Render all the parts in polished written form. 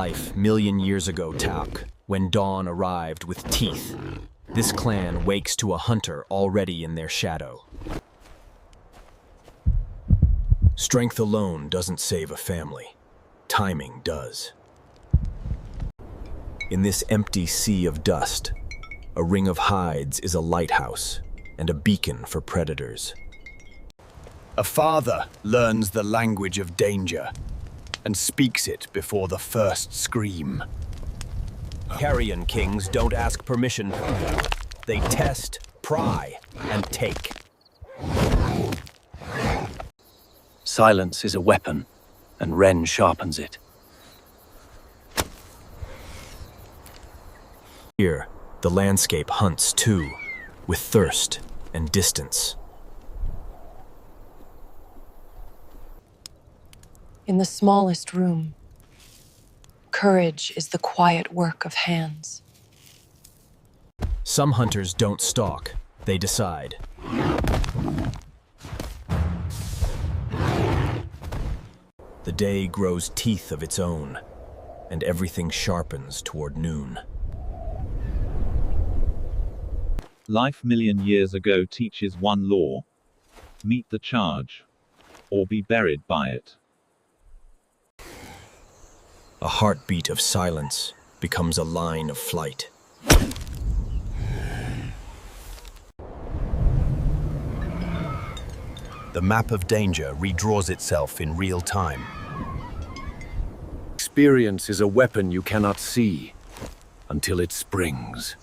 Life million years ago talk, when dawn arrived with teeth. This clan wakes to a hunter already in their shadow. Strength alone doesn't save a family. Timing does. In this empty sea of dust, a ring of hides is a lighthouse and a beacon for predators. A father learns the language of danger and speaks it before the first scream. Carrion kings don't ask permission. They test, pry, and take. Silence is a weapon, and Ren sharpens it. Here, the landscape hunts too, with thirst and distance. In the smallest room, courage is the quiet work of hands. Some hunters don't stalk, they decide. The day grows teeth of its own, and everything sharpens toward noon. Life million years ago teaches one law: meet the charge, or be buried by it. A heartbeat of silence becomes a line of flight. The map of danger redraws itself in real time. Experience is a weapon you cannot see until it springs.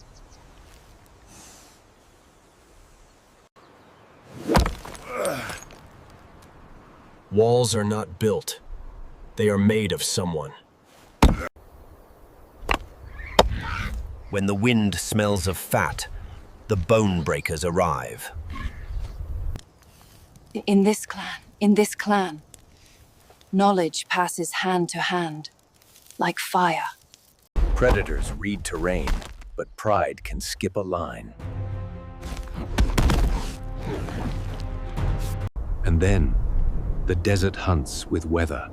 Walls are not built. They are made of someone. When the wind smells of fat, the bone breakers arrive. In this clan, knowledge passes hand to hand, like fire. Predators read terrain, but pride can skip a line. And then, the desert hunts with weather.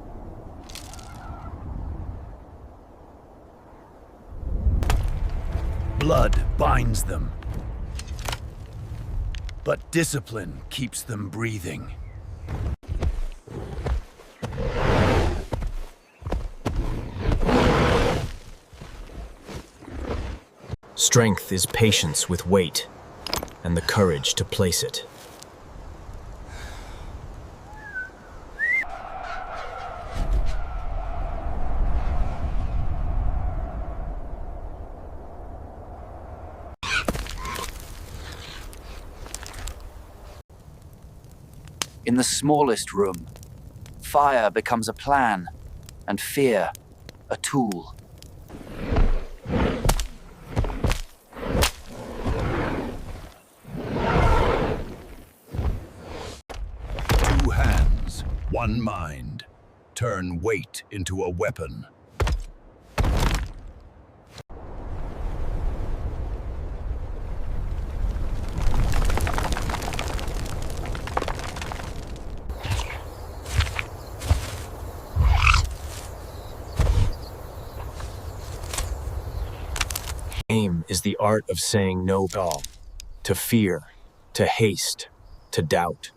Blood binds them, but discipline keeps them breathing. Strength is patience with weight, and the courage to place it. In the smallest room, fire becomes a plan, and fear a tool. Two hands, one mind. Turn weight into a weapon. Aim is the art of saying no to fear, to haste, to doubt.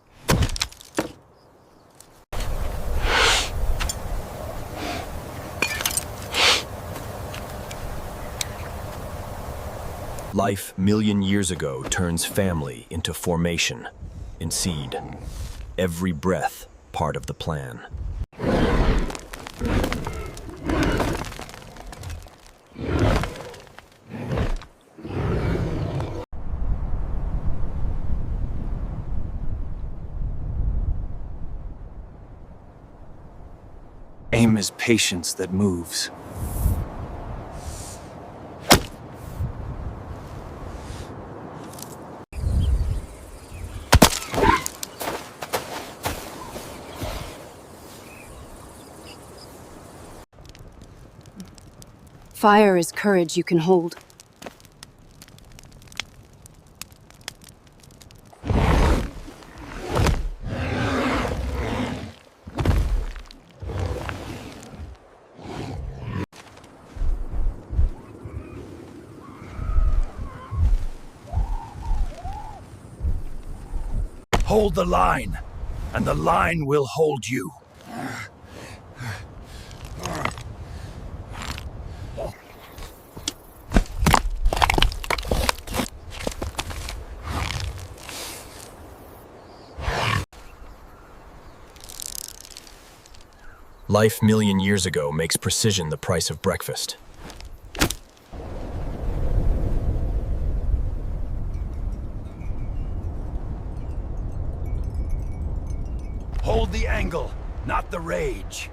Life million years ago turns family into formation, in seed. Every breath part of the plan. Aim is patience that moves. Fire is courage you can hold. Hold the line, and the line will hold you. Life million years ago makes precision the price of breakfast. Hold the angle, not the rage.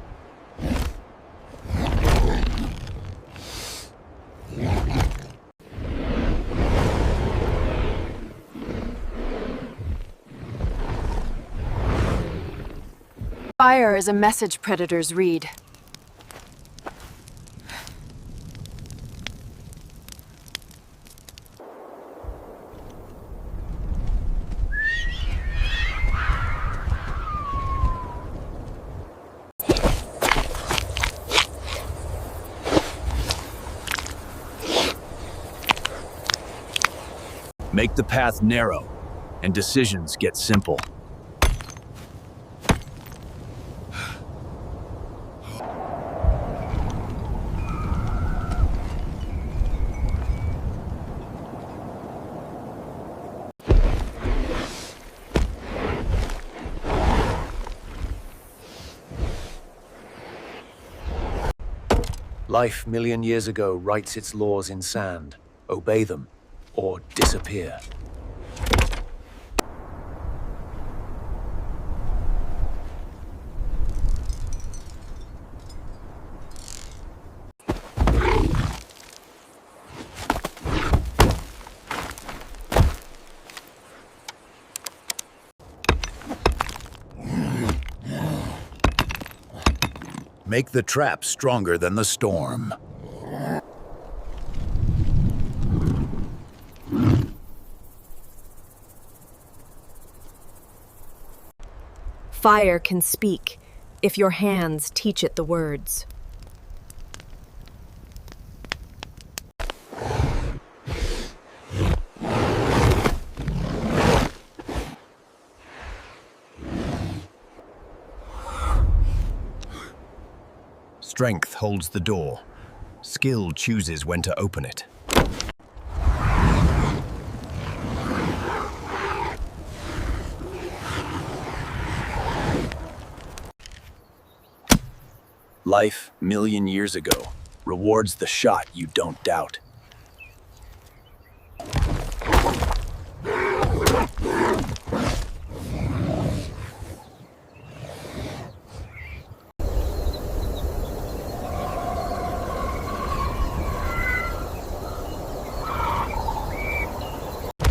Fire is a message predators read. Make the path narrow, and decisions get simple. Life million years ago writes its laws in sand. Obey them, or disappear. Make the trap stronger than the storm. Fire can speak if your hands teach it the words. Strength holds the door. Skill chooses when to open it. Life million years ago rewards the shot you don't doubt.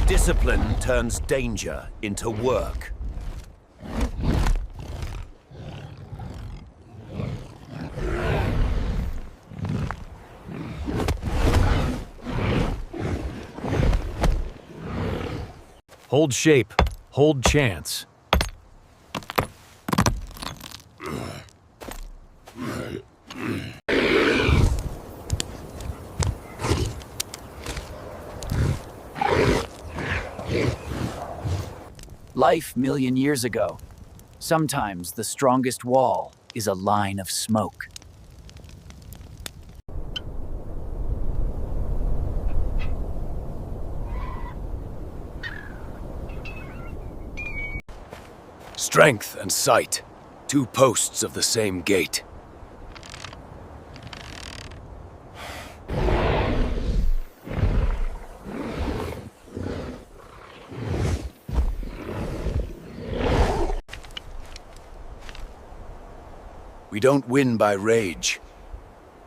Discipline turns danger into work. Hold shape, hold chance. Life million years ago. Sometimes the strongest wall is a line of smoke. Strength and sight, two posts of the same gate. We don't win by rage.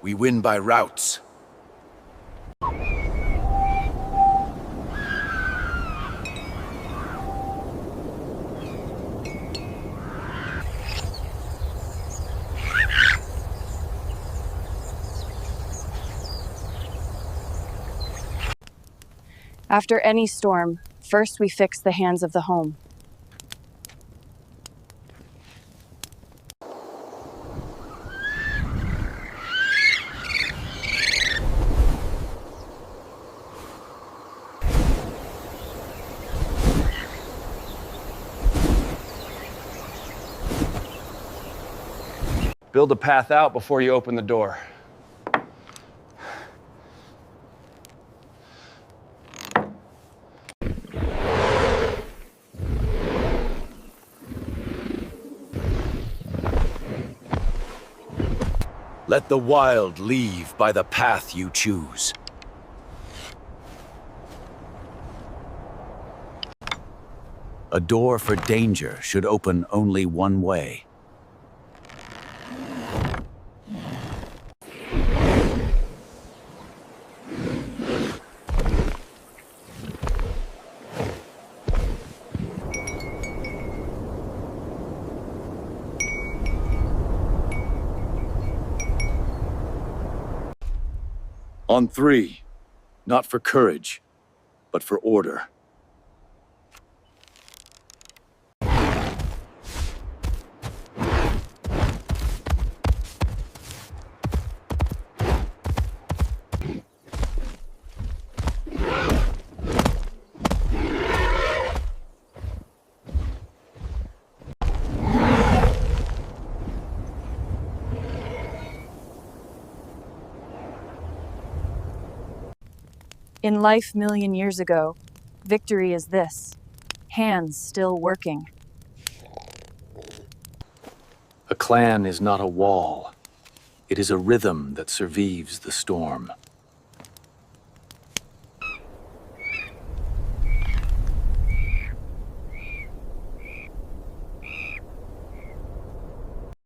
We win by routes. After any storm, first we fix the hands of the home. Build a path out before you open the door. Let the wild leave by the path you choose. A door for danger should open only one way. On three, not for courage, but for order. In life million years ago, victory is this: hands still working. A clan is not a wall. It is a rhythm that survives the storm.